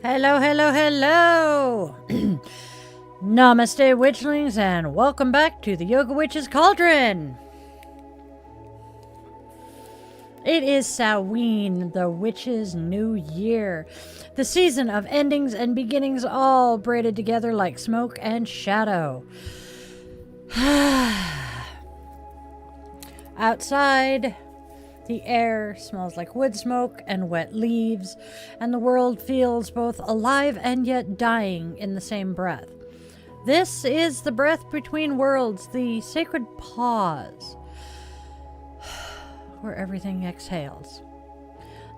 Hello, hello, hello! Namaste, Witchlings, and welcome back to the Yoga Witch's Cauldron! It is Samhain, the witch's new year. The season of endings and beginnings all braided together like smoke and shadow. Outside, the air smells like wood smoke and wet leaves, and the world feels both alive and yet dying in the same breath. This is the breath between worlds, the sacred pause, where everything exhales.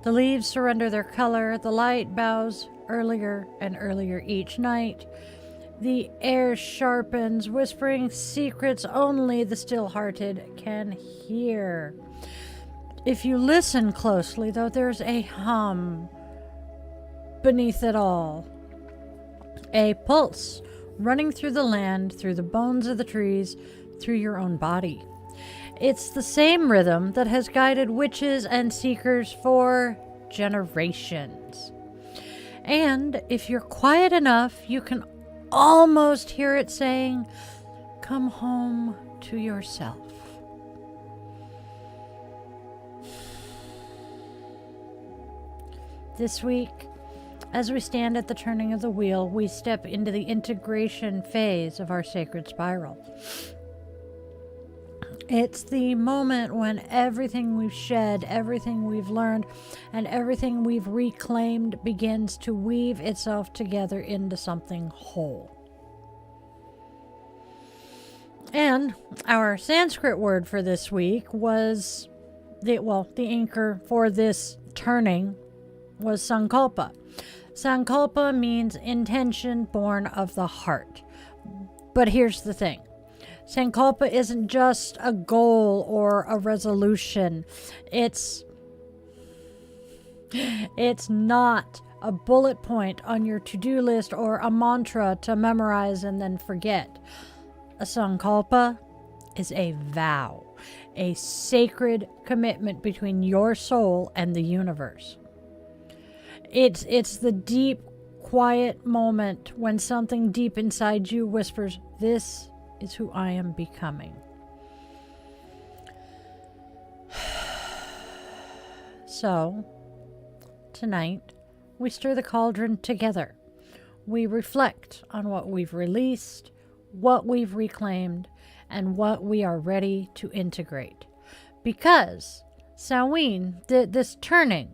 The leaves surrender their color, the light bows earlier and earlier each night. The air sharpens, whispering secrets only the still-hearted can hear. If you listen closely, though, there's a hum beneath it all. A pulse running through the land, through the bones of the trees, through your own body. It's the same rhythm that has guided witches and seekers for generations. And if you're quiet enough, you can almost hear it saying, "Come home to yourself." This week, as we stand at the turning of the wheel, we step into the integration phase of our sacred spiral. It's the moment when everything we've shed, everything we've learned, and everything we've reclaimed begins to weave itself together into something whole. And our Sanskrit word for this week was, the anchor for this turning was Sankalpa. Sankalpa means intention born of the heart. But here's the thing. Sankalpa isn't just a goal or a resolution. It's not a bullet point on your to-do list or a mantra to memorize and then forget. A Sankalpa is a vow, a sacred commitment between your soul and the universe. It's the deep, quiet moment when something deep inside you whispers, "This is who I am becoming." So, tonight, we stir the cauldron together. We reflect on what we've released, what we've reclaimed, and what we are ready to integrate. Because Samhain, this turning,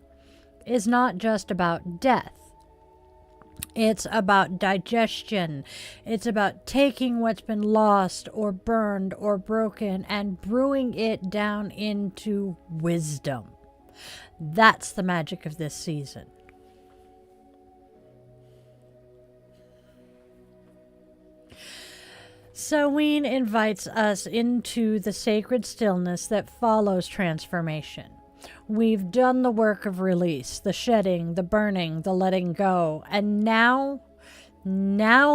is not just about death. It's about digestion. It's about taking what's been lost or burned or broken and brewing it down into wisdom. That's the magic of this season. Samhain invites us into the sacred stillness that follows transformation. We've done the work of release, the shedding, the burning, the letting go. And now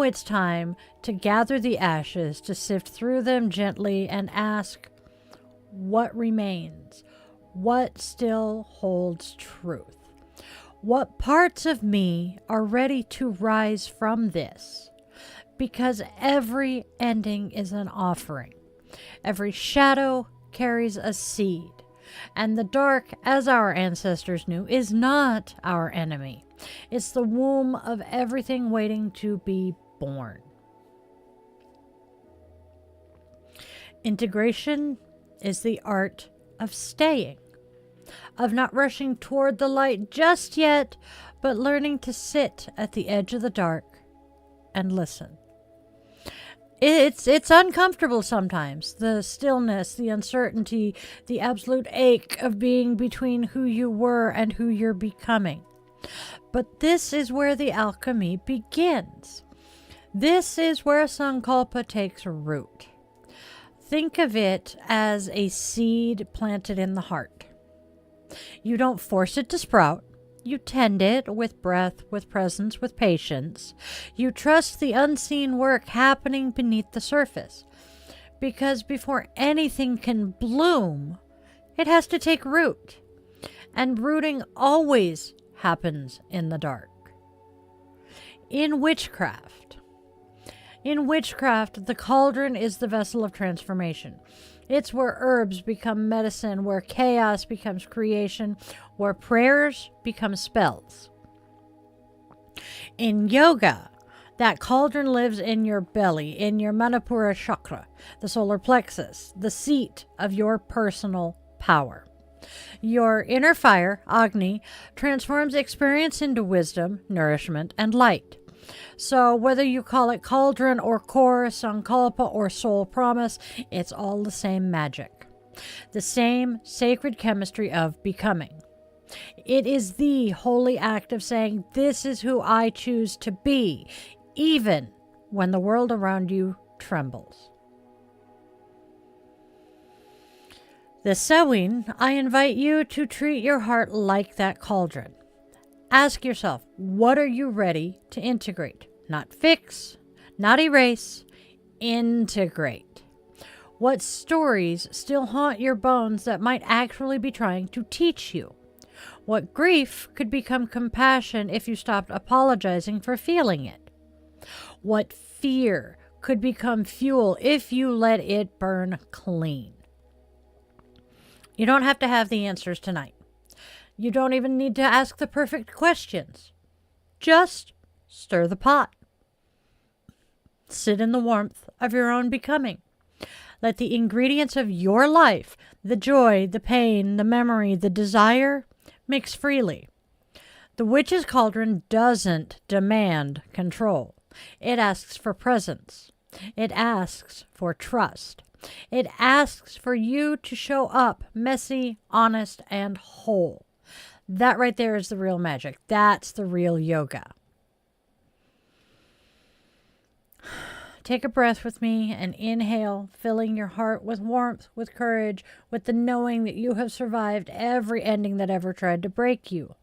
it's time to gather the ashes, to sift through them gently and ask, what remains? What still holds truth? What parts of me are ready to rise from this? Because every ending is an offering. Every shadow carries a seed. And the dark, as our ancestors knew, is not our enemy. It's the womb of everything waiting to be born. Integration is the art of staying, of not rushing toward the light just yet, but learning to sit at the edge of the dark and listen. It's uncomfortable sometimes, the stillness, the uncertainty, the absolute ache of being between who you were and who you're becoming. But this is where the alchemy begins. This is where Sankalpa takes root. Think of it as a seed planted in the heart. You don't force it to sprout. You tend it with breath, with presence, with patience. You trust the unseen work happening beneath the surface. Because before anything can bloom, it has to take root. And rooting always happens in the dark. In witchcraft, the cauldron is the vessel of transformation. It's where herbs become medicine, where chaos becomes creation, where prayers become spells. In yoga, that cauldron lives in your belly, in your Manipura chakra, the solar plexus, the seat of your personal power. Your inner fire, Agni, transforms experience into wisdom, nourishment, and light. So whether you call it cauldron or core, Sankalpa or soul promise, it's all the same magic. The same sacred chemistry of becoming. It is the holy act of saying, this is who I choose to be, even when the world around you trembles. This Samhain, I invite you to treat your heart like that cauldron. Ask yourself, what are you ready to integrate? Not fix, not erase, integrate. What stories still haunt your bones that might actually be trying to teach you? What grief could become compassion if you stopped apologizing for feeling it? What fear could become fuel if you let it burn clean? You don't have to have the answers tonight. You don't even need to ask the perfect questions. Just stir the pot. Sit in the warmth of your own becoming. Let the ingredients of your life, the joy, the pain, the memory, the desire, mix freely. The witch's cauldron doesn't demand control. It asks for presence. It asks for trust. It asks for you to show up messy, honest, and whole. That right there is the real magic. That's the real yoga. Take a breath with me and inhale, filling your heart with warmth, with courage, with the knowing that you have survived every ending that ever tried to break you.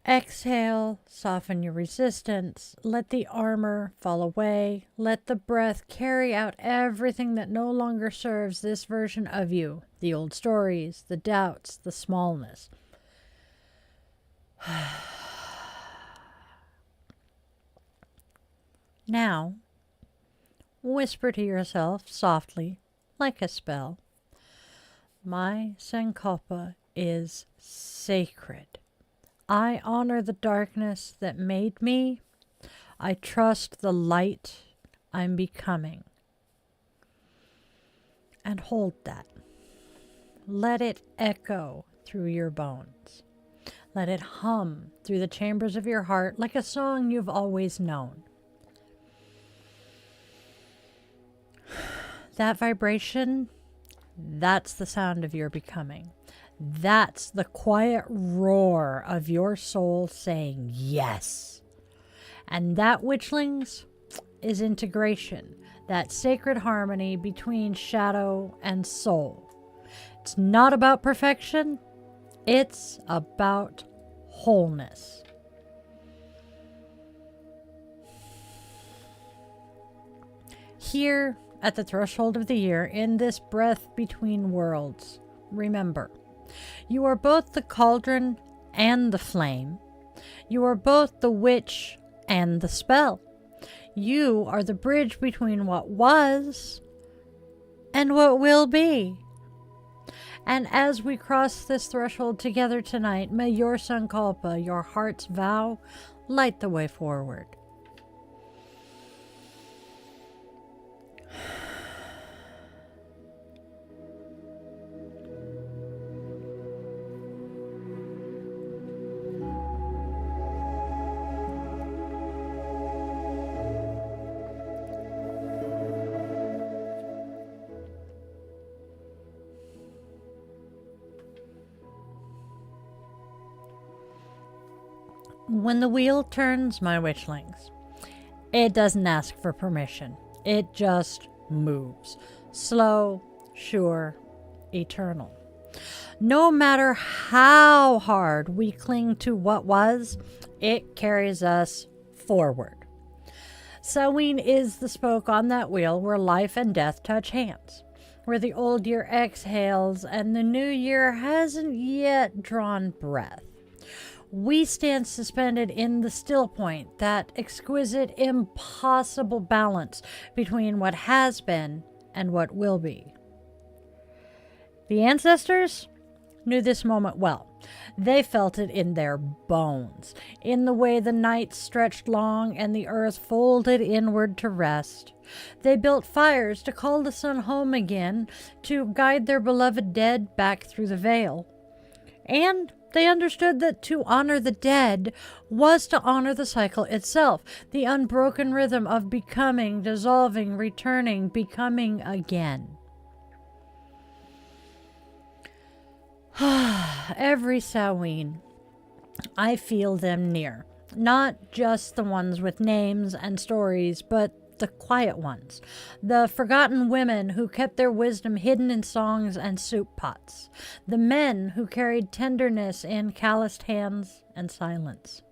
Exhale, soften your resistance. Let the armor fall away. Let the breath carry out everything that no longer serves this version of you. The old stories, the doubts, the smallness. Now, whisper to yourself softly, like a spell. My Sankalpa is sacred. I honor the darkness that made me. I trust the light I'm becoming. And hold that. Let it echo through your bones. Let it hum through the chambers of your heart like a song you've always known. That vibration, that's the sound of your becoming. That's the quiet roar of your soul saying yes. And that, Witchlings, is integration, that sacred harmony between shadow and soul. It's not about perfection, it's about wholeness. Here at the threshold of the year, in this breath between worlds, remember, you are both the cauldron and the flame. You are both the witch and the spell. You are the bridge between what was and what will be. And as we cross this threshold together tonight, may your Sankalpa, your heart's vow, light the way forward. When the wheel turns, my witchlings, it doesn't ask for permission. It just moves. Slow, sure, eternal. No matter how hard we cling to what was, it carries us forward. Samhain is the spoke on that wheel where life and death touch hands, where the old year exhales and the new year hasn't yet drawn breath, We stand suspended in the still point, that exquisite, impossible balance between what has been and what will be. The ancestors knew this moment well. They felt it in their bones, in the way the night stretched long and the earth folded inward to rest. They built fires to call the sun home again, to guide their beloved dead back through the veil. And they understood that to honor the dead was to honor the cycle itself, the unbroken rhythm of becoming, dissolving, returning, becoming again. Every Samhain, I feel them near. Not just the ones with names and stories, but the quiet ones. The forgotten women who kept their wisdom hidden in songs and soup pots. The men who carried tenderness in calloused hands and silence.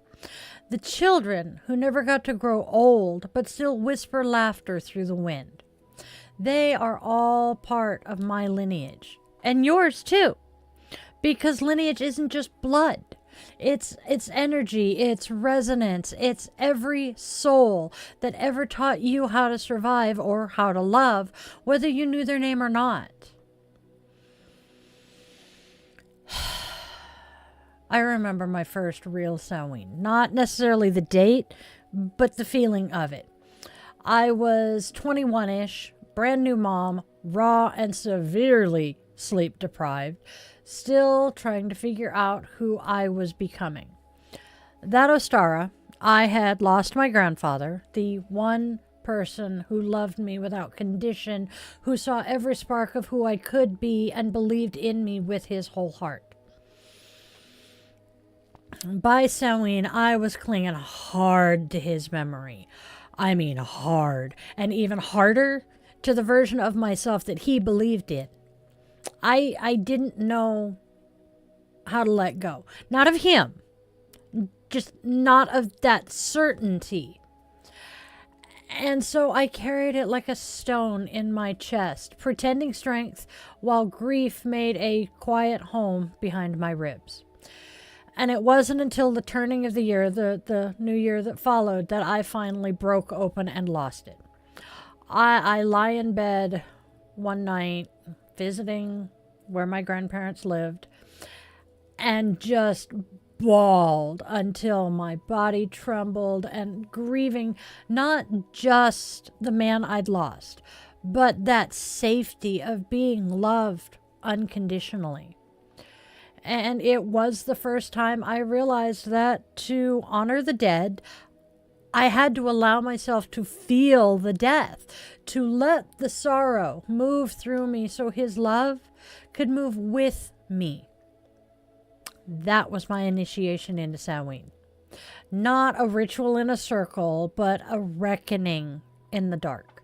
The children who never got to grow old, but still whisper laughter through the wind. They are all part of my lineage. And yours too. Because lineage isn't just blood. It's energy, it's resonance, it's every soul that ever taught you how to survive or how to love, whether you knew their name or not. I remember my first real Samhain. Not necessarily the date, but the feeling of it. I was 21-ish, brand new mom, raw and severely sleep deprived. Still trying to figure out who I was becoming. That Ostara, I had lost my grandfather, the one person who loved me without condition, who saw every spark of who I could be and believed in me with his whole heart. By Samhain, I was clinging hard to his memory. I mean hard, and even harder to the version of myself that he believed in. I didn't know how to let go. Not of him. Just not of that certainty. And so I carried it like a stone in my chest, pretending strength while grief made a quiet home behind my ribs. And it wasn't until the turning of the year, the new year that followed, that I finally broke open and lost it. I lie in bed one night visiting where my grandparents lived and just bawled until my body trembled and grieving not just the man I'd lost, but that safety of being loved unconditionally. And it was the first time I realized that to honor the dead, I had to allow myself to feel the death, to let the sorrow move through me so his love could move with me. That was my initiation into Samhain. Not a ritual in a circle, but a reckoning in the dark.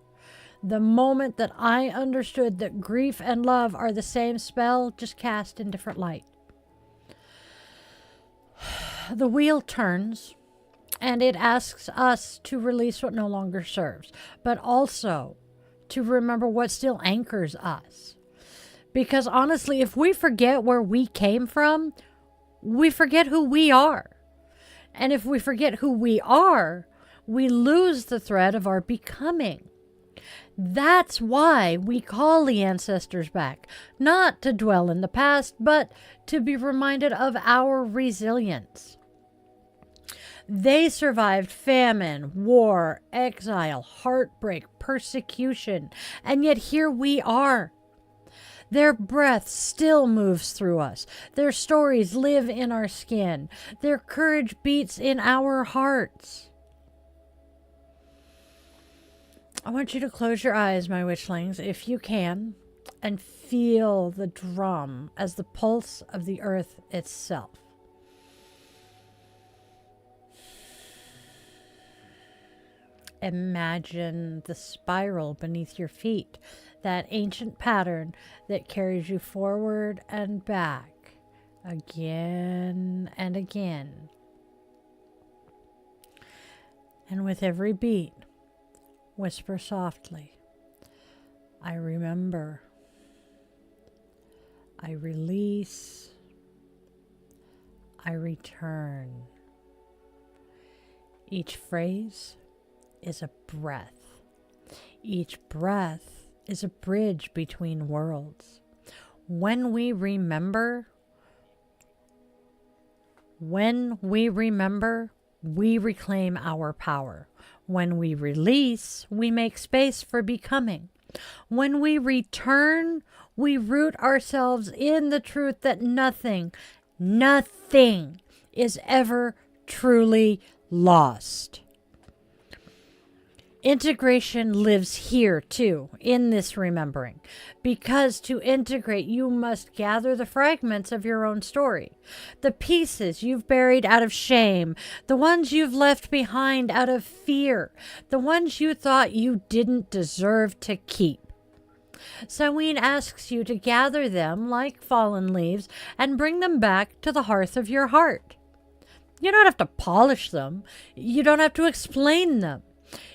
The moment that I understood that grief and love are the same spell, just cast in different light. The wheel turns, and it asks us to release what no longer serves, but also to remember what still anchors us. Because honestly, if we forget where we came from, we forget who we are. And if we forget who we are, we lose the thread of our becoming. That's why we call the ancestors back, not to dwell in the past, but to be reminded of our resilience. They survived famine, war, exile, heartbreak, persecution, and yet here we are. Their breath still moves through us. Their stories live in our skin. Their courage beats in our hearts. I want you to close your eyes, my witchlings, if you can, and feel the drum as the pulse of the earth itself. Imagine the spiral beneath your feet, that ancient pattern that carries you forward and back again and again. And with every beat, whisper softly, I remember, I release, I return. Each phrase is a breath. Each breath is a bridge between worlds. When we remember, we reclaim our power. When we release, we make space for becoming. When we return, we root ourselves in the truth that nothing is ever truly lost. Integration lives here too, in this remembering, because to integrate, you must gather the fragments of your own story, the pieces you've buried out of shame, the ones you've left behind out of fear, the ones you thought you didn't deserve to keep. Samhain asks you to gather them like fallen leaves and bring them back to the hearth of your heart. You don't have to polish them. You don't have to explain them.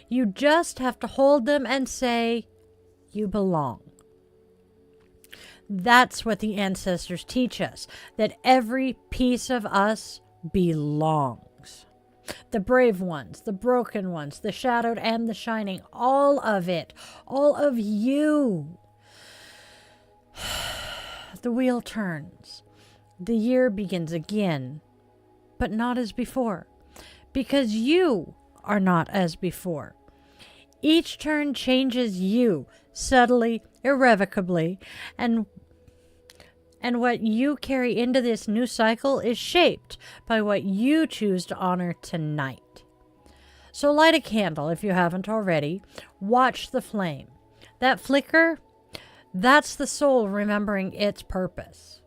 You just have to hold them and say, you belong. That's what the ancestors teach us, that every piece of us belongs. The brave ones, the broken ones, the shadowed and the shining, all of it, all of you. The wheel turns. The year begins again, but not as before, because you are not as before. Each turn changes you subtly, irrevocably, and what you carry into this new cycle is shaped by what you choose to honor tonight. So light a candle if you haven't already. Watch the flame. That flicker, that's the soul remembering its purpose.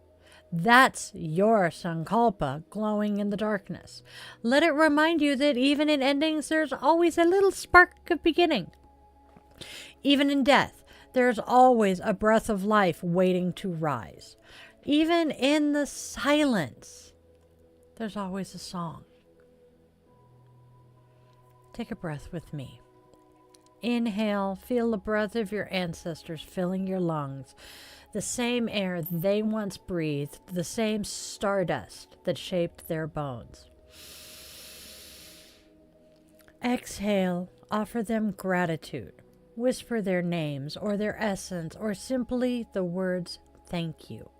That's your Sankalpa glowing in the darkness. Let it remind you that even in endings, there's always a little spark of beginning. Even in death, there's always a breath of life waiting to rise. Even in the silence, there's always a song. Take a breath with me. Inhale, feel the breath of your ancestors filling your lungs. The same air they once breathed, the same stardust that shaped their bones. Exhale, offer them gratitude. Whisper their names or their essence or simply the words, thank you.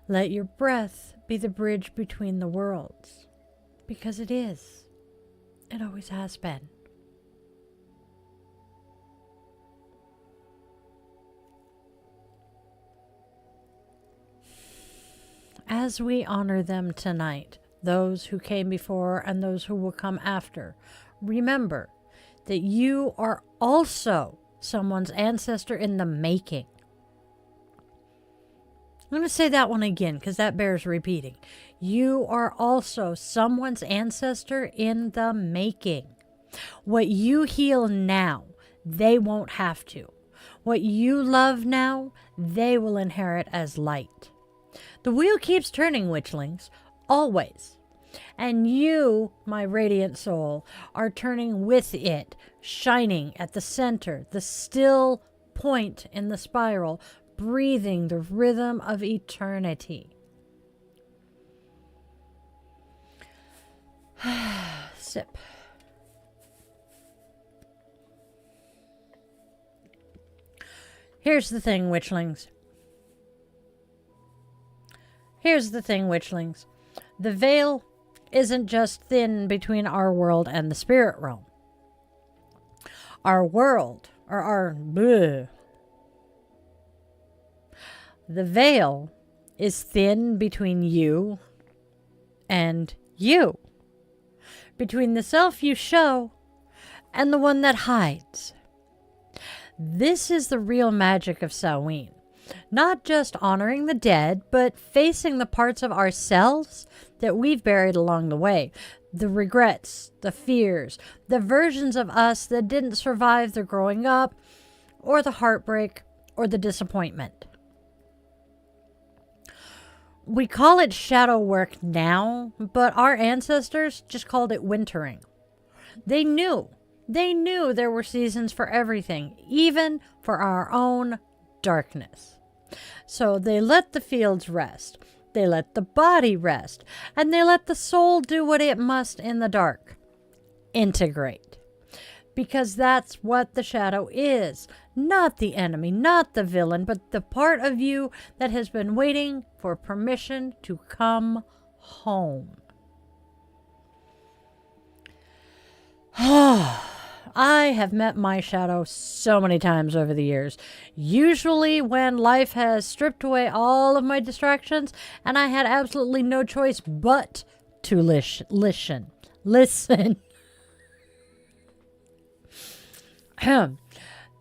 Let your breath be the bridge between the worlds, because it is. It always has been. As we honor them tonight, those who came before and those who will come after, remember that you are also someone's ancestor in the making. I'm going to say that one again because that bears repeating. You are also someone's ancestor in the making. What you heal now, they won't have to. What you love now, they will inherit as light. The wheel keeps turning, witchlings, always. And you, my radiant soul, are turning with it, shining at the center, the still point in the spiral, breathing the rhythm of eternity. Sip. Here's the thing, witchlings. The veil isn't just thin between our world and the spirit realm. Our world, the veil is thin between you and you. Between the self you show and the one that hides. This is the real magic of Samhain. Not just honoring the dead, but facing the parts of ourselves that we've buried along the way. The regrets, the fears, the versions of us that didn't survive the growing up, or the heartbreak, or the disappointment. We call it shadow work now, but our ancestors just called it wintering. They knew there were seasons for everything, even for our own darkness. So they let the fields rest. They let the body rest. And they let the soul do what it must in the dark. Integrate. Because that's what the shadow is. Not the enemy, not the villain, but the part of you that has been waiting for permission to come home. I have met my shadow so many times over the years. Usually when life has stripped away all of my distractions and I had absolutely no choice but to listen.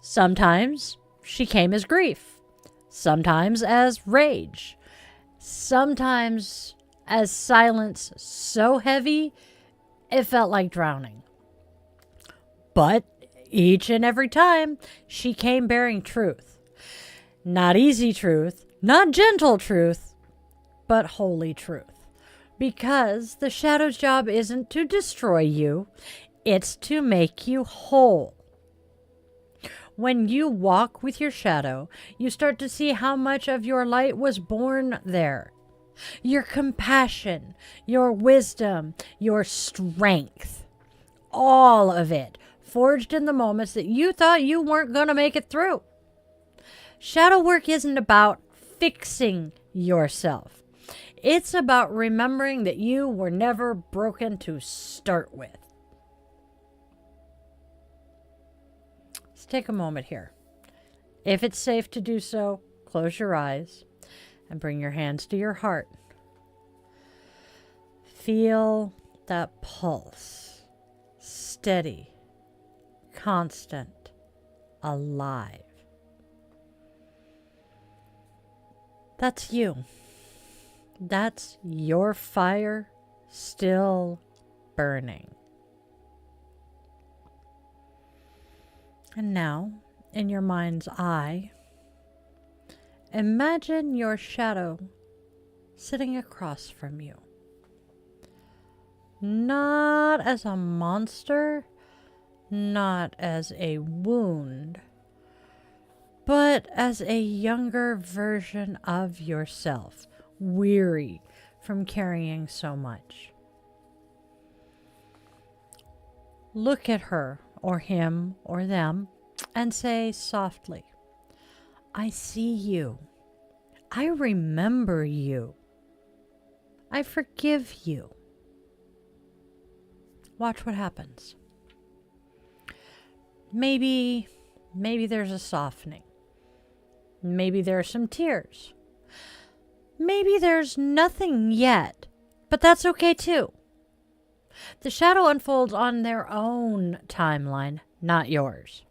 Sometimes she came as grief. Sometimes as rage. Sometimes as silence so heavy it felt like drowning. But each and every time, she came bearing truth. Not easy truth, not gentle truth, but holy truth. Because the shadow's job isn't to destroy you, it's to make you whole. When you walk with your shadow, you start to see how much of your light was born there. Your compassion, your wisdom, your strength, all of it. Forged in the moments that you thought you weren't going to make it through. Shadow work isn't about fixing yourself. It's about remembering that you were never broken to start with. Let's take a moment here. If it's safe to do so, close your eyes and bring your hands to your heart. Feel that pulse. Steady. Constant, alive. That's you. That's your fire still burning. And now, in your mind's eye, imagine your shadow sitting across from you. Not as a monster, not as a wound, but as a younger version of yourself, weary from carrying so much. Look at her, or him, or them, and say softly, I see you. I remember you. I forgive you. Watch what happens. Maybe there's a softening. Maybe there are some tears. Maybe there's nothing yet, but that's okay too. The shadow unfolds on their own timeline, not yours.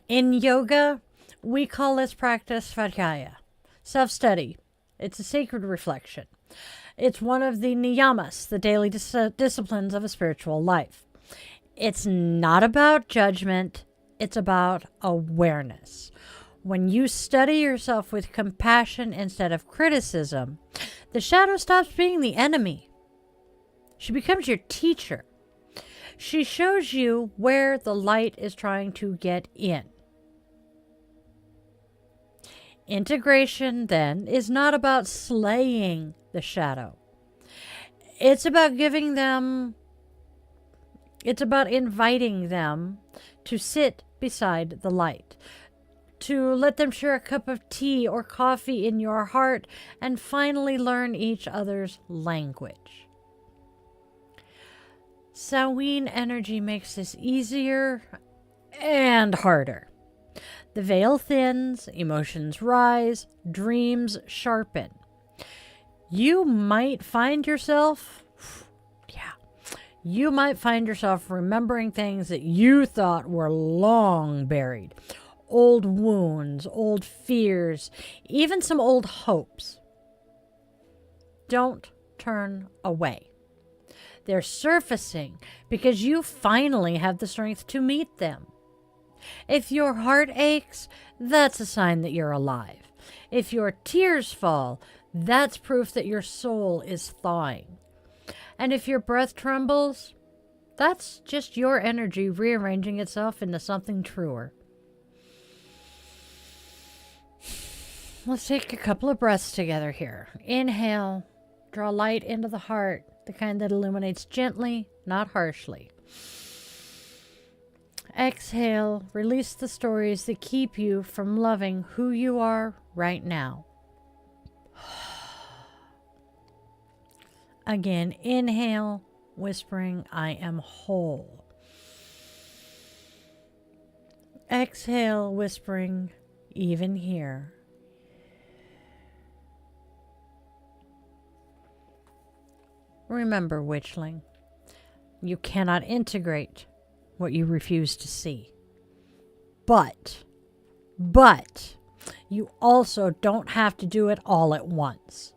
In yoga, we call this practice svadhyaya, self-study. It's a sacred reflection. It's one of the niyamas, the daily disciplines of a spiritual life. It's not about judgment, it's about awareness. When you study yourself with compassion instead of criticism, the shadow stops being the enemy. She becomes your teacher. She shows you where the light is trying to get in. Integration, then, is not about slaying the shadow. It's about inviting them to sit beside the light, to let them share a cup of tea or coffee in your heart, and finally learn each other's language. Samhain energy makes this easier and harder. The veil thins, emotions rise, dreams sharpen. You might find yourself remembering things that you thought were long buried. Old wounds, old fears, even some old hopes. Don't turn away. They're surfacing because you finally have the strength to meet them. If your heart aches, that's a sign that you're alive. If your tears fall, that's proof that your soul is thawing. And if your breath trembles, that's just your energy rearranging itself into something truer. Let's take a couple of breaths together here. Inhale, draw light into the heart, the kind that illuminates gently, not harshly. Exhale, release the stories that keep you from loving who you are right now. Again, inhale, whispering, I am whole. Exhale, whispering, even here. Remember, witchling, you cannot integrate what you refuse to see. But you also don't have to do it all at once.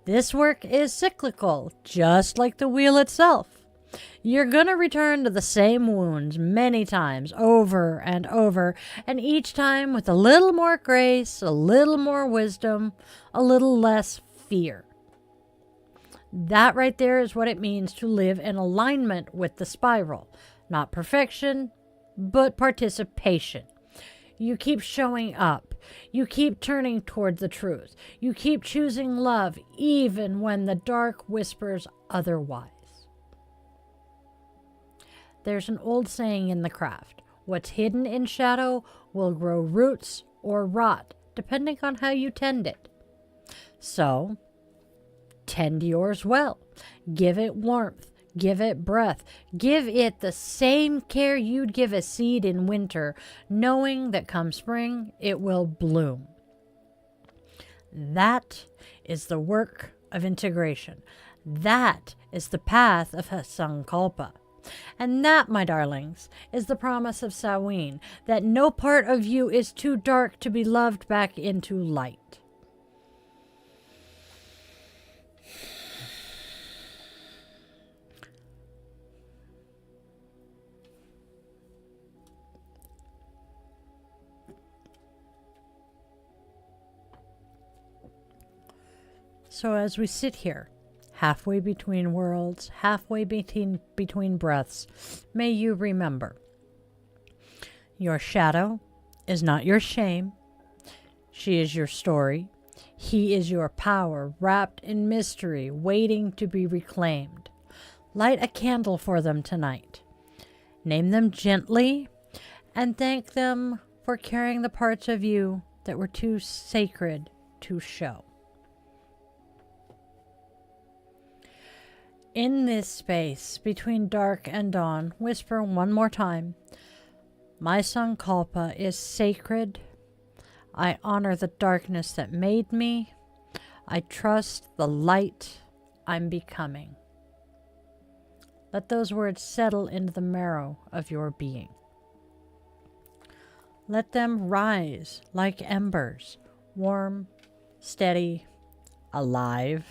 This work is cyclical, just like the wheel itself. You're going to return to the same wounds many times, over and over, and each time with a little more grace, a little more wisdom, a little less fear. That right there is what it means to live in alignment with the spiral. Not perfection, but participation. You keep showing up. You keep turning toward the truth. You keep choosing love even when the dark whispers otherwise. There's an old saying in the craft. What's hidden in shadow will grow roots or rot, depending on how you tend it. So, tend yours well. Give it warmth. Give it breath. Give it the same care you'd give a seed in winter, knowing that come spring, it will bloom. That is the work of integration. That is the path of Sankalpa. And that, my darlings, is the promise of Samhain, that no part of you is too dark to be loved back into light. So as we sit here, halfway between worlds, halfway between breaths, may you remember, your shadow is not your shame. She is your story. He is your power, wrapped in mystery, waiting to be reclaimed. Light a candle for them tonight. Name them gently and thank them for carrying the parts of you that were too sacred to show. In this space between dark and dawn, whisper one more time, my Sankalpa is sacred. I honor the darkness that made me. I trust the light I'm becoming. Let those words settle into the marrow of your being. Let them rise like embers, warm, steady, alive.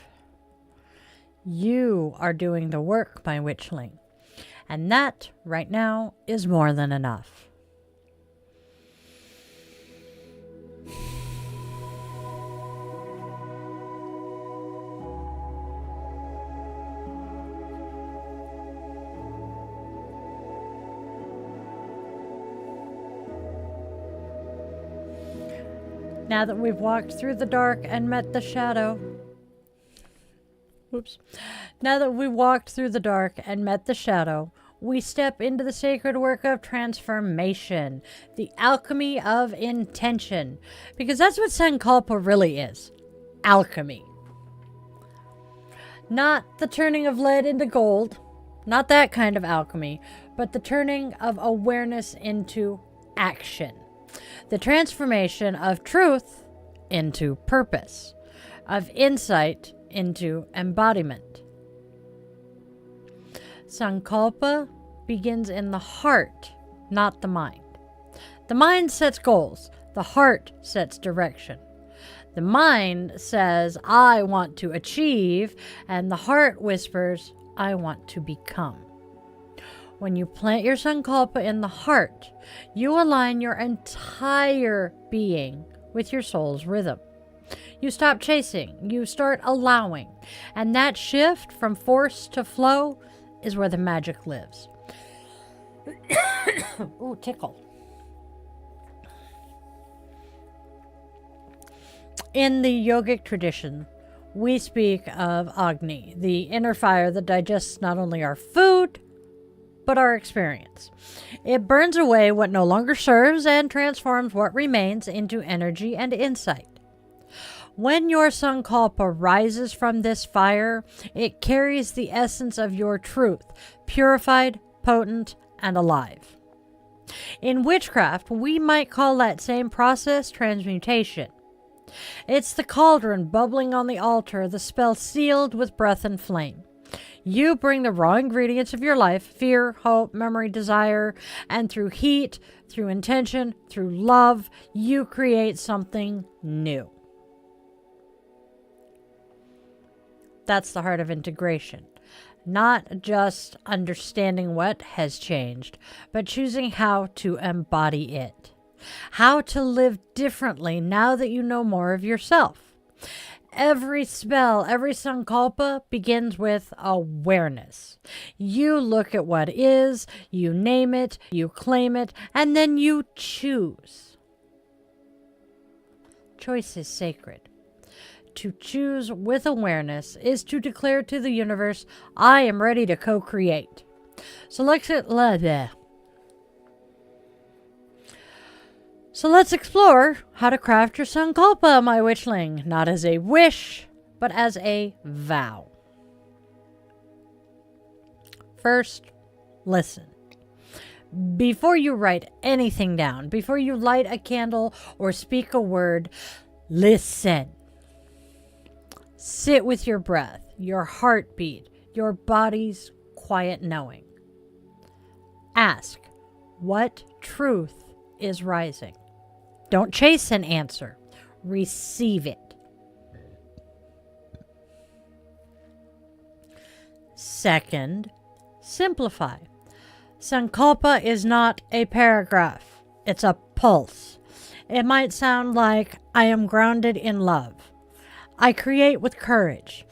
You are doing the work, my witchling, and that, right now, is more than enough. Now that we've walked through the dark and met the shadow, Now that we walked through the dark and met the shadow, we step into the sacred work of transformation, the alchemy of intention, because that's what Sankalpa really is, alchemy. Not the turning of lead into gold, not that kind of alchemy, but the turning of awareness into action, the transformation of truth into purpose, of insight into embodiment. Sankalpa begins in the heart, not the mind. The mind sets goals. The heart sets direction. The mind says, I want to achieve, and the heart whispers, I want to become. When you plant your Sankalpa in the heart, you align your entire being with your soul's rhythm. You stop chasing, you start allowing, and that shift from force to flow is where the magic lives. Ooh, tickle. In the yogic tradition, we speak of Agni, the inner fire that digests not only our food, but our experience. It burns away what no longer serves and transforms what remains into energy and insight. When your Sankalpa rises from this fire, it carries the essence of your truth, purified, potent, and alive. In witchcraft, we might call that same process transmutation. It's the cauldron bubbling on the altar, the spell sealed with breath and flame. You bring the raw ingredients of your life, fear, hope, memory, desire, and through heat, through intention, through love, you create something new. That's the heart of integration. Not just understanding what has changed, but choosing how to embody it. How to live differently now that you know more of yourself. Every spell, every Sankalpa begins with awareness. You look at what is, you name it, you claim it, and then you choose. Choice is sacred. To choose with awareness is to declare to the universe, I am ready to co-create. So let's explore how to craft your Sankalpa, my witchling, not as a wish, but as a vow. First, listen. Before you write anything down, before you light a candle or speak a word, listen. Sit with your breath, your heartbeat, your body's quiet knowing. Ask, what truth is rising? Don't chase an answer. Receive it. Second, simplify. Sankalpa is not a paragraph. It's a pulse. It might sound like, I am grounded in love. I create with courage.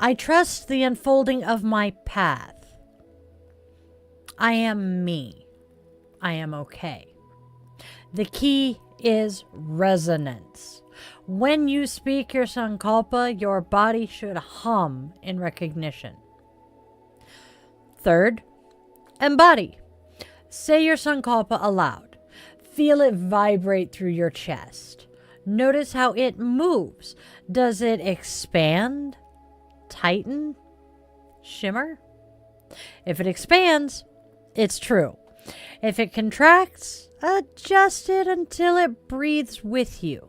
I trust the unfolding of my path. I am me. I am okay. The key is resonance. When you speak your Sankalpa, your body should hum in recognition. Third, embody. Say your Sankalpa aloud. Feel it vibrate through your chest. Notice how it moves. Does it expand, tighten, shimmer? If it expands, it's true. If it contracts, adjust it until it breathes with you.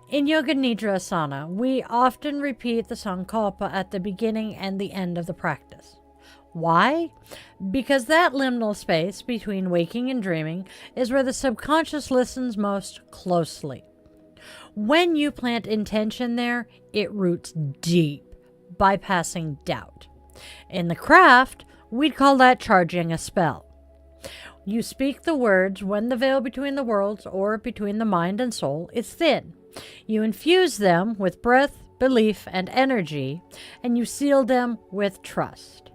In Yoga Nidra Asana, we often repeat the Sankalpa at the beginning and the end of the practice. Why? Because that liminal space between waking and dreaming is where the subconscious listens most closely. When you plant intention there, it roots deep, bypassing doubt. In the craft, we'd call that charging a spell. You speak the words when the veil between the worlds or between the mind and soul is thin. You infuse them with breath, belief, and energy, and you seal them with trust.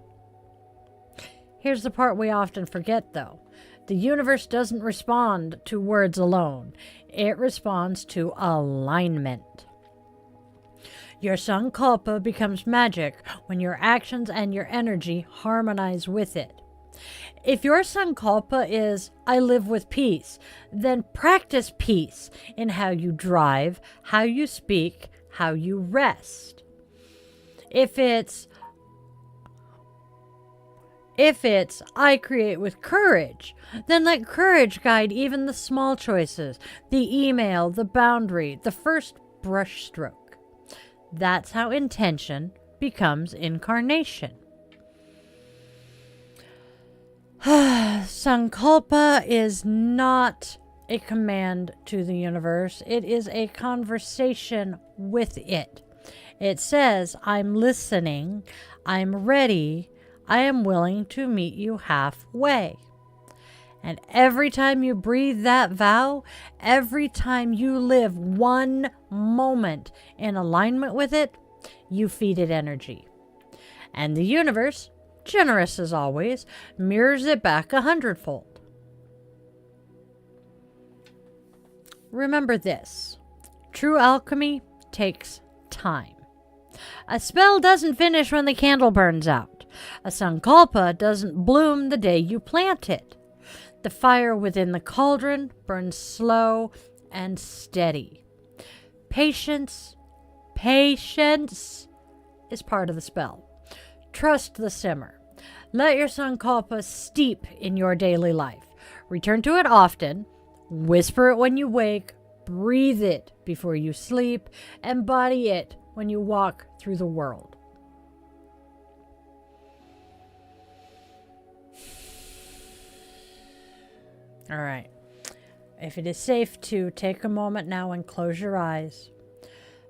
Here's the part we often forget, though. The universe doesn't respond to words alone. It responds to alignment. Your Sankalpa becomes magic when your actions and your energy harmonize with it. If your Sankalpa is, I live with peace, then practice peace in how you drive, how you speak, how you rest. If it's, I create with courage, then let courage guide even the small choices, the email, the boundary, the first brush stroke. That's how intention becomes incarnation. Sankalpa is not a command to the universe. It is a conversation with it. It says, I'm listening, I'm ready, I am willing to meet you halfway. And every time you breathe that vow, every time you live one moment in alignment with it, you feed it energy. And the universe, generous as always, mirrors it back 100-fold. Remember this. True alchemy takes time. A spell doesn't finish when the candle burns out. A Sankalpa doesn't bloom the day you plant it. The fire within the cauldron burns slow and steady. Patience is part of the spell. Trust the simmer. Let your Sankalpa steep in your daily life. Return to it often. Whisper it when you wake. Breathe it before you sleep. Embody it when you walk through the world. All right. If it is safe to take a moment now and close your eyes.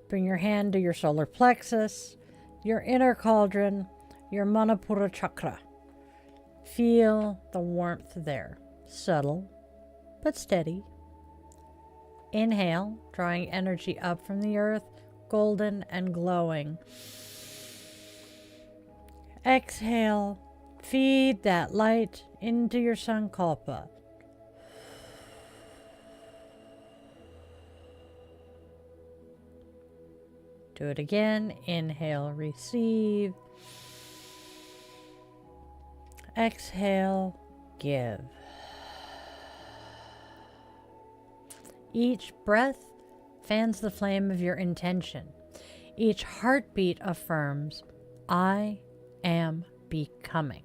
Bring your hand to your solar plexus, your inner cauldron, your Manipura chakra. Feel the warmth there. Subtle, but steady. Inhale, drawing energy up from the earth, golden and glowing. Exhale, feed that light into your Sankalpa. Do it again. Inhale, receive. Exhale, give. Each breath fans the flame of your intention. Each heartbeat affirms, I am becoming.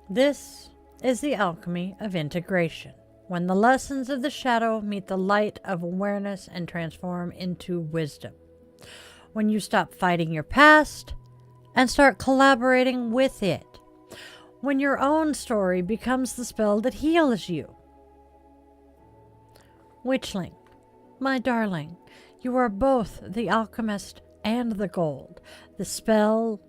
This is the alchemy of integration. When the lessons of the shadow meet the light of awareness and transform into wisdom. When you stop fighting your past and start collaborating with it. When your own story becomes the spell that heals you. Witchling, my darling, you are both the alchemist and the gold, the spell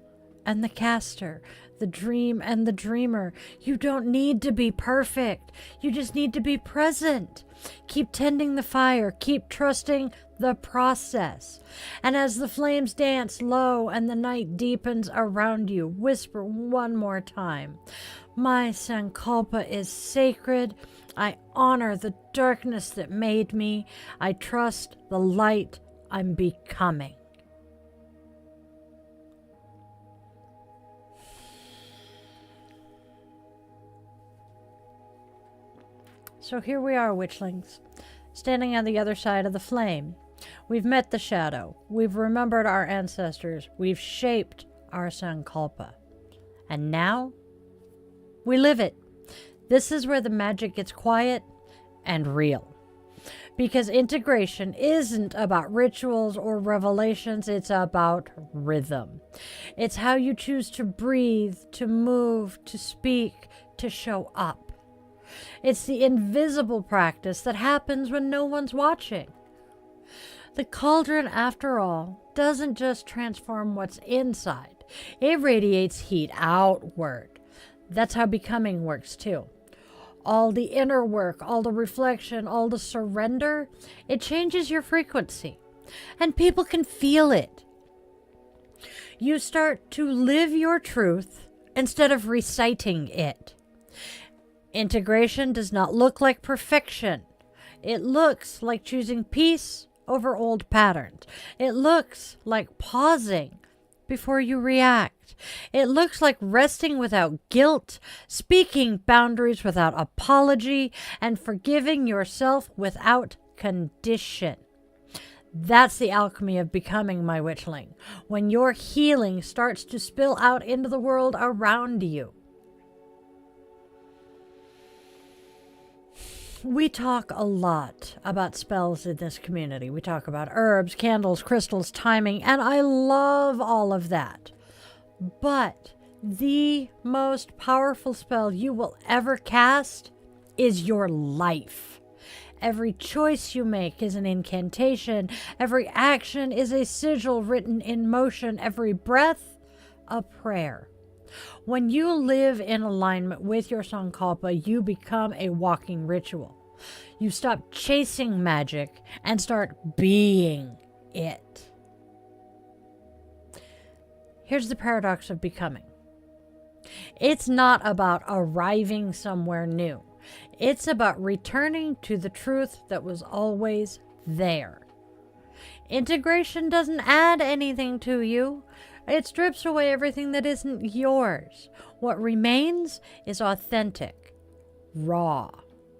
and the caster, the dream and the dreamer. You don't need to be perfect. You just need to be present. Keep tending the fire. Keep trusting the process. And as the flames dance low and the night deepens around you, whisper one more time. My Sankalpa is sacred. I honor the darkness that made me. I trust the light I'm becoming. So here we are, witchlings, standing on the other side of the flame. We've met the shadow. We've remembered our ancestors. We've shaped our Sankalpa. And now, we live it. This is where the magic gets quiet and real. Because integration isn't about rituals or revelations, it's about rhythm. It's how you choose to breathe, to move, to speak, to show up. It's the invisible practice that happens when no one's watching. The cauldron, after all, doesn't just transform what's inside. It radiates heat outward. That's how becoming works too. All the inner work, all the reflection, all the surrender, it changes your frequency. And people can feel it. You start to live your truth instead of reciting it. Integration does not look like perfection. It looks like choosing peace over old patterns. It looks like pausing before you react. It looks like resting without guilt, speaking boundaries without apology, and forgiving yourself without condition. That's the alchemy of becoming, my witchling, when your healing starts to spill out into the world around you. We talk a lot about spells in this community. We talk about herbs, candles, crystals, timing, and I love all of that. But the most powerful spell you will ever cast is your life. Every choice you make is an incantation. Every action is a sigil written in motion. Every breath, a prayer. When you live in alignment with your Sankalpa, you become a walking ritual. You stop chasing magic and start being it. Here's the paradox of becoming. It's not about arriving somewhere new. It's about returning to the truth that was always there. Integration doesn't add anything to you. It strips away everything that isn't yours. What remains is authentic, raw,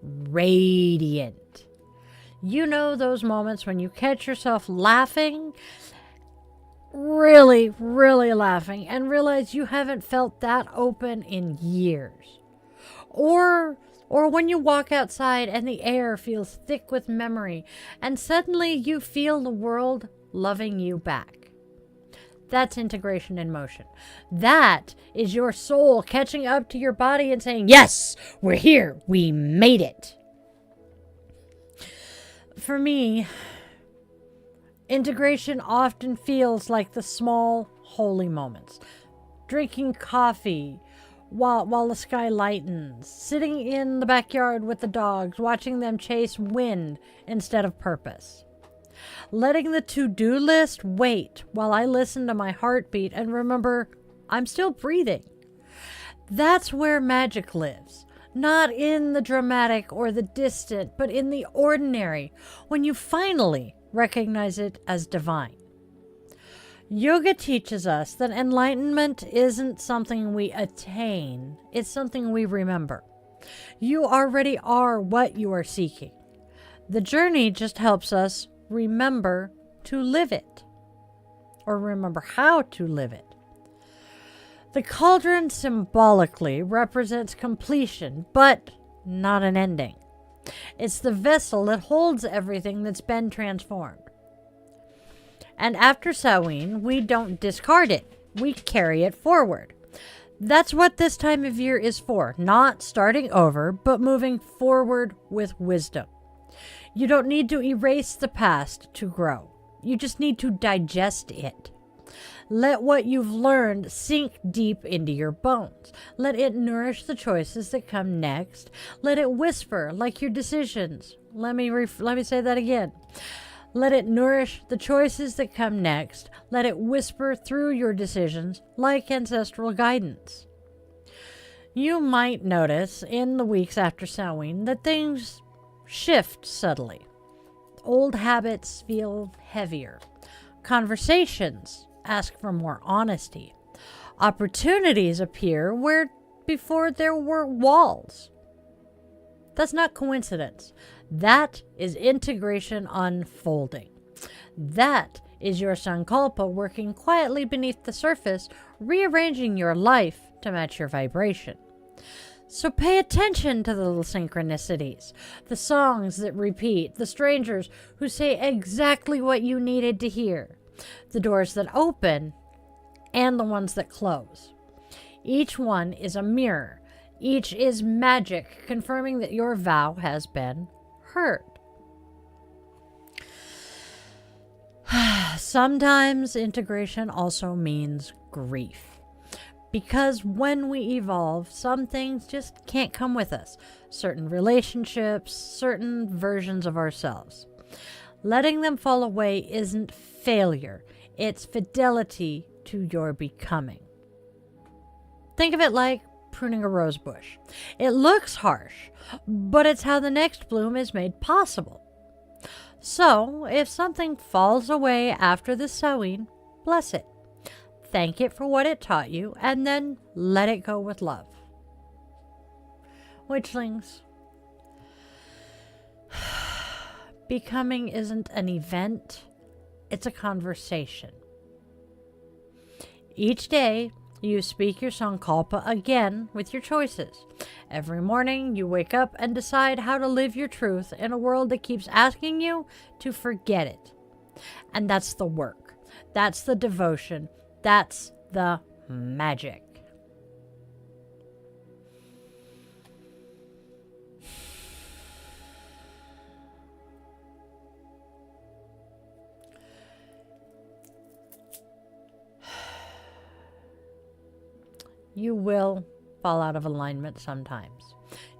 radiant. You know those moments when you catch yourself laughing, really, really laughing, and realize you haven't felt that open in years. Or when you walk outside and the air feels thick with memory, and suddenly you feel the world loving you back. That's integration in motion. That is your soul catching up to your body and saying, yes, we're here. We made it. For me, integration often feels like the small, holy moments. Drinking coffee while the sky lightens. Sitting in the backyard with the dogs, watching them chase wind instead of purpose. Letting the to-do list wait while I listen to my heartbeat and remember I'm still breathing. That's where magic lives. Not in the dramatic or the distant, but in the ordinary, when you finally recognize it as divine. Yoga teaches us that enlightenment isn't something we attain, it's something we remember. You already are what you are seeking. The journey just helps us remember to live it, or remember how to live it. The cauldron symbolically represents completion, but not an ending. It's the vessel that holds everything that's been transformed. And after Samhain, we don't discard it. We carry it forward. That's what this time of year is for. Not starting over, but moving forward with wisdom. You don't need to erase the past to grow. You just need to digest it. Let what you've learned sink deep into your bones. Let it nourish the choices that come next. Let it whisper like your decisions. Let me say that again. Let it nourish the choices that come next. Let it whisper through your decisions like ancestral guidance. You might notice in the weeks after Samhain that things shift subtly. Old habits feel heavier. Conversations ask for more honesty. Opportunities appear where before there were walls. That's not coincidence. That is integration unfolding. That is your Sankalpa working quietly beneath the surface, rearranging your life to match your vibration. So pay attention to the little synchronicities, the songs that repeat, the strangers who say exactly what you needed to hear, the doors that open, and the ones that close. Each one is a mirror. Each is magic, confirming that your vow has been heard. Sometimes integration also means grief. Because when we evolve, some things just can't come with us. Certain relationships, certain versions of ourselves. Letting them fall away isn't failure. It's fidelity to your becoming. Think of it like pruning a rose bush. It looks harsh, but it's how the next bloom is made possible. So, if something falls away after the Samhain, bless it. Thank it for what it taught you, and then let it go with love. Witchlings, becoming isn't an event, it's a conversation. Each day, you speak your Sankalpa again with your choices. Every morning, you wake up and decide how to live your truth in a world that keeps asking you to forget it. And that's the work. That's the devotion. That's the magic. You will fall out of alignment sometimes.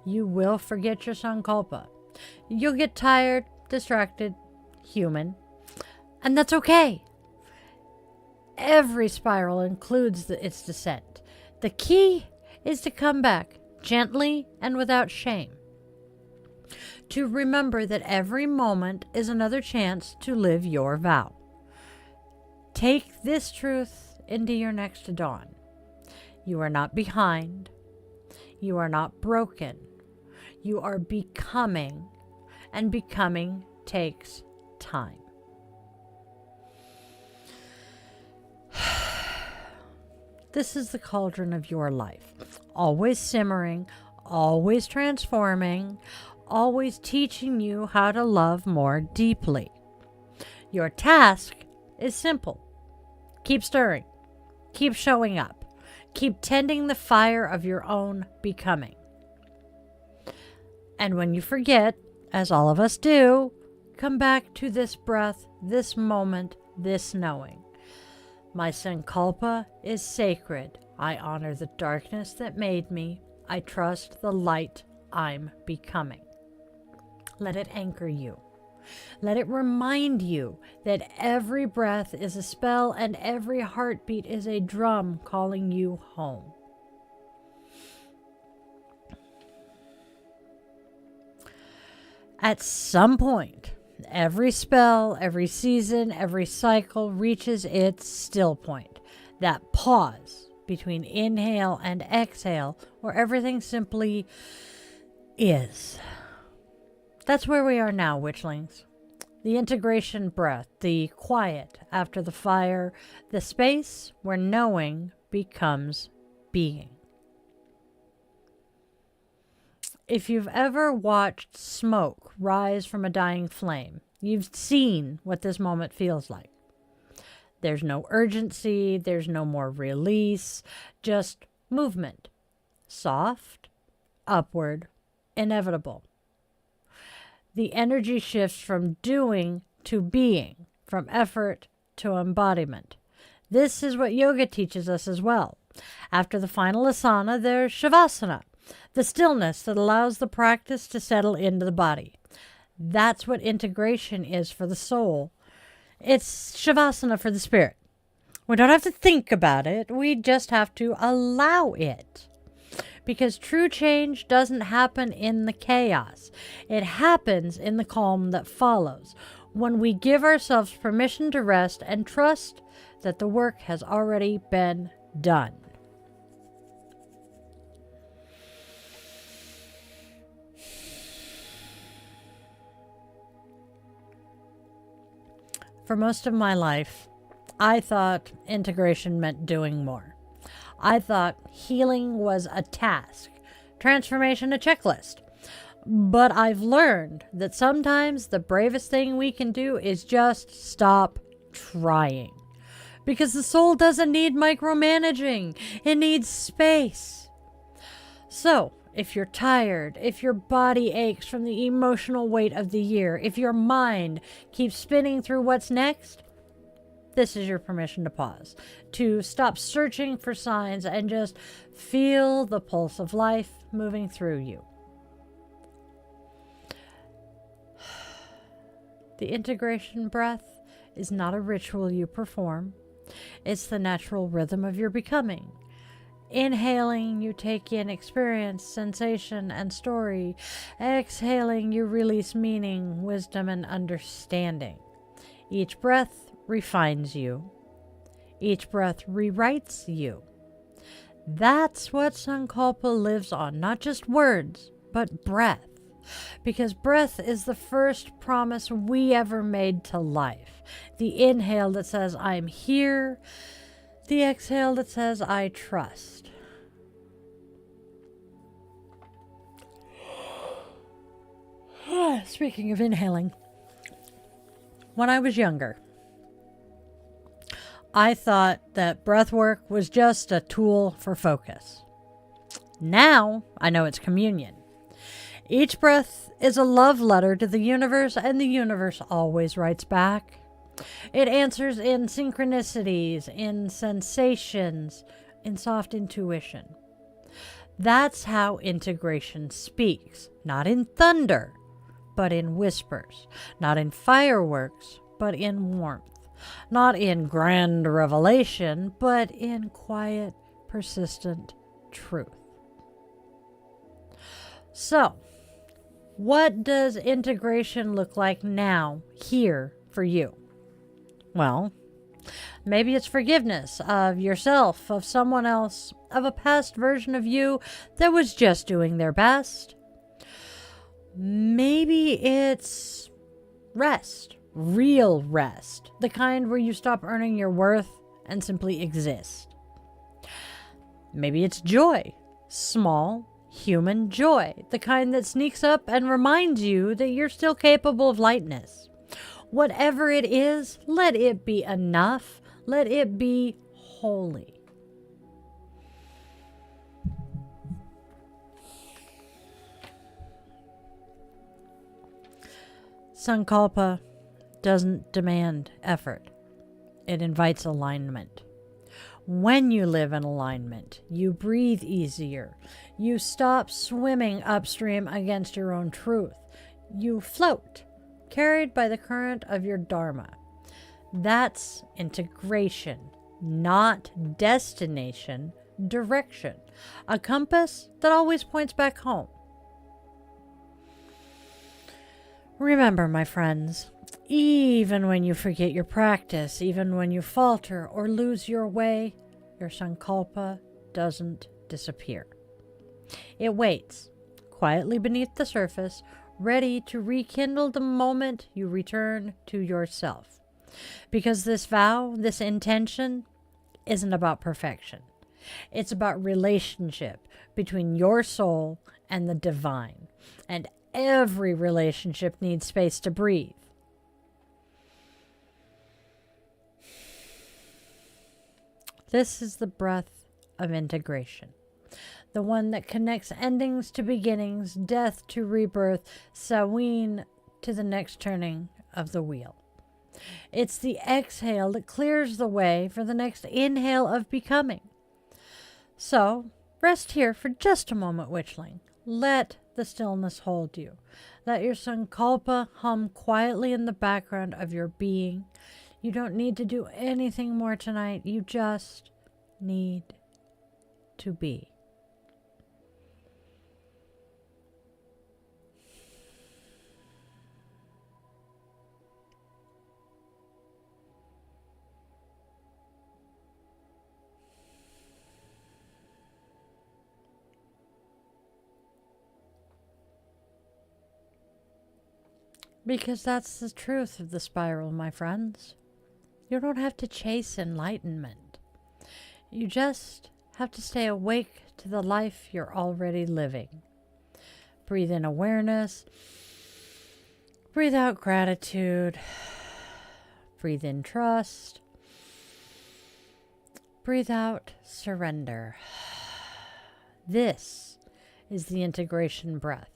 You will forget your Sankalpa. You'll get tired, distracted, human, and that's okay. Every spiral includes its descent. The key is to come back gently and without shame. to remember that every moment is another chance to live your vow. Take this truth into your next dawn. You are not behind. You are not broken. You are becoming, and becoming takes time. This is the cauldron of your life, always simmering, always transforming, always teaching you how to love more deeply. Your task is simple. Keep stirring. Keep showing up. Keep tending the fire of your own becoming. And when you forget, as all of us do, come back to this breath, this moment, this knowing. My Sankalpa is sacred. I honor the darkness that made me. I trust the light I'm becoming. Let it anchor you. Let it remind you that every breath is a spell and every heartbeat is a drum calling you home. At some point, every spell, every season, every cycle reaches its still point. That pause between inhale and exhale where everything simply is. That's where we are now, Witchlings. The integration breath, the quiet after the fire, the space where knowing becomes being. If you've ever watched smoke rise from a dying flame, you've seen what this moment feels like. There's no urgency, there's no more release, just movement. Soft, upward, inevitable. The energy shifts from doing to being, from effort to embodiment. This is what yoga teaches us as well. After the final asana, there's shavasana, the stillness that allows the practice to settle into the body. That's what integration is for the soul. It's shavasana for the spirit. We don't have to think about it. We just have to allow it. Because true change doesn't happen in the chaos. It happens in the calm that follows, when we give ourselves permission to rest and trust that the work has already been done. For most of my life, I thought integration meant doing more. I thought healing was a task, transformation a checklist. But I've learned that sometimes the bravest thing we can do is just stop trying. Because the soul doesn't need micromanaging. It needs space. So, if you're tired, if your body aches from the emotional weight of the year, if your mind keeps spinning through what's next, this is your permission to pause, to stop searching for signs and just feel the pulse of life moving through you. The integration breath is not a ritual you perform. It's the natural rhythm of your becoming. Inhaling, you take in experience, sensation, and story. Exhaling, you release meaning, wisdom, and understanding. Each breath refines you. Each breath rewrites you. That's what Sankalpa lives on, not just words, but breath. Because breath is the first promise we ever made to life. The inhale that says, I'm here. The exhale that says, I trust. Speaking of inhaling, when I was younger, I thought that breath work was just a tool for focus. Now, I know it's communion. Each breath is a love letter to the universe, and the universe always writes back. It answers in synchronicities, in sensations, in soft intuition. That's how integration speaks, not in thunder, but in whispers, not in fireworks, but in warmth. Not in grand revelation, but in quiet, persistent truth. So, What does integration look like now, here, for you? Well, maybe it's forgiveness of yourself, of someone else, of a past version of you that was just doing their best. Maybe it's rest, real rest, the kind where you stop earning your worth and simply exist. Maybe it's joy, small, human joy, the kind that sneaks up and reminds you that you're still capable of lightness. Whatever it is, let it be enough. Let it be holy. Sankalpa doesn't demand effort. It invites alignment. When you live in alignment, you breathe easier. You stop swimming upstream against your own truth. You float, carried by the current of your dharma. That's integration, not destination, direction. A compass that always points back home. Remember, my friends, even when you forget your practice, even when you falter or lose your way, your Sankalpa doesn't disappear. It waits, quietly beneath the surface, ready to rekindle the moment you return to yourself. Because this vow, this intention, isn't about perfection. It's about relationship between your soul and the divine. And every relationship needs space to breathe. This is the breath of integration. The one that connects endings to beginnings, death to rebirth, Samhain to the next turning of the wheel. It's the exhale that clears the way for the next inhale of becoming. So, rest here for just a moment, Witchling. Let the stillness hold you. Let your Sankalpa hum quietly in the background of your being. You don't need to do anything more tonight. You just need to be. Because that's the truth of the spiral, my friends. You don't have to chase enlightenment. You just have to stay awake to the life you're already living. Breathe in awareness. Breathe out gratitude. Breathe in trust. Breathe out surrender. This is the integration breath.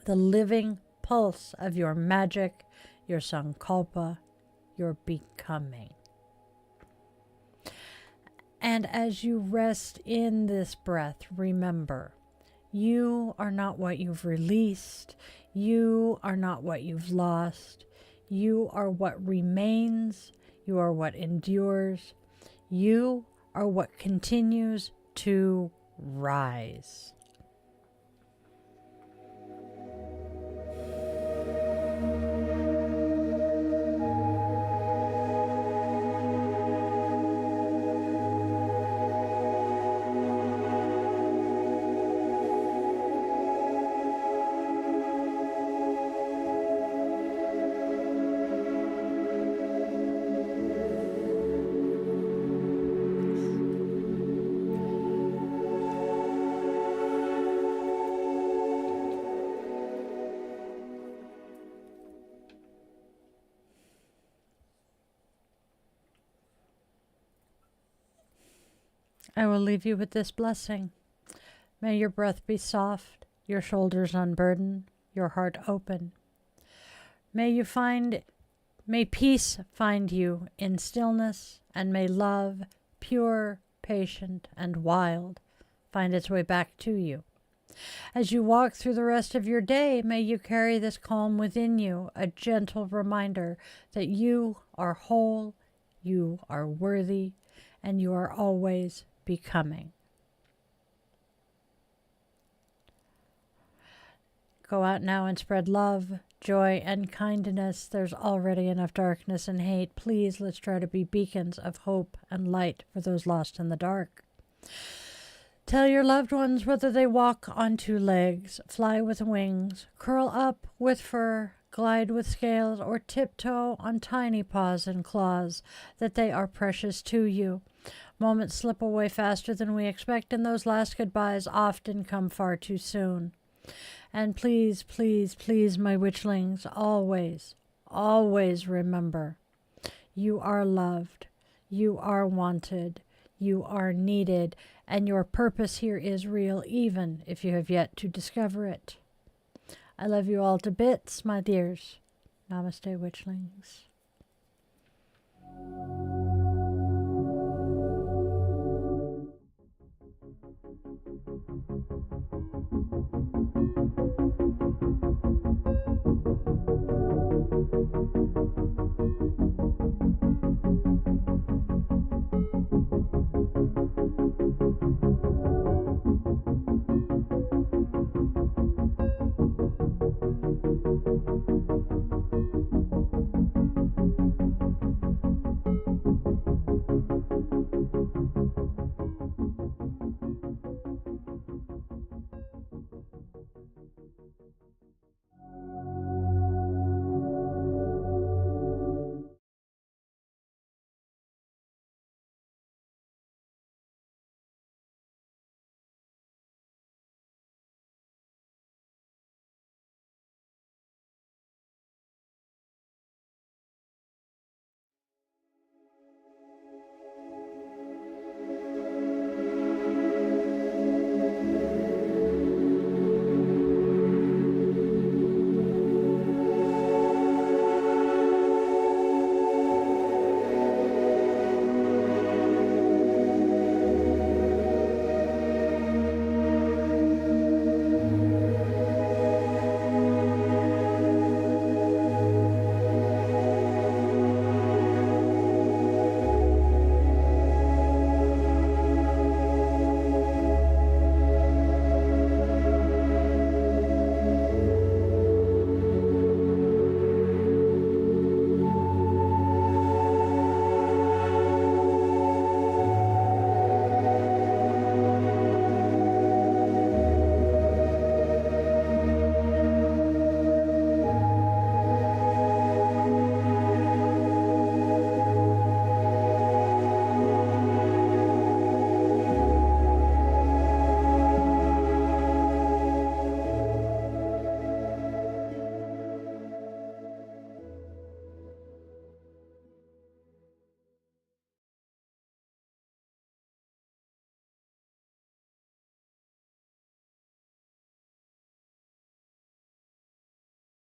The living pulse of your magic, your Sankalpa, your becoming. And as you rest in this breath, remember, you are not what you've released. You are not what you've lost. You are what remains. You are what endures. You are what continues to rise. I will leave you with this blessing. May your breath be soft, your shoulders unburdened, your heart open. May peace find you in stillness, and may love, pure, patient, and wild, find its way back to you. As you walk through the rest of your day, may you carry this calm within you, a gentle reminder that you are whole, you are worthy, and you are always becoming. Go out now and spread love, joy, and kindness. There's already enough darkness and hate. Please, let's try to be beacons of hope and light for those lost in the dark. Tell your loved ones whether they walk on two legs, fly with wings, curl up with fur, glide with scales, or tiptoe on tiny paws and claws, that they are precious to you. Moments slip away faster than we expect, and those last goodbyes often come far too soon. And please, please, please, my witchlings, always, always remember, you are loved, you are wanted, you are needed, and your purpose here is real, even if you have yet to discover it. I love you all to bits, my dears. Namaste, witchlings.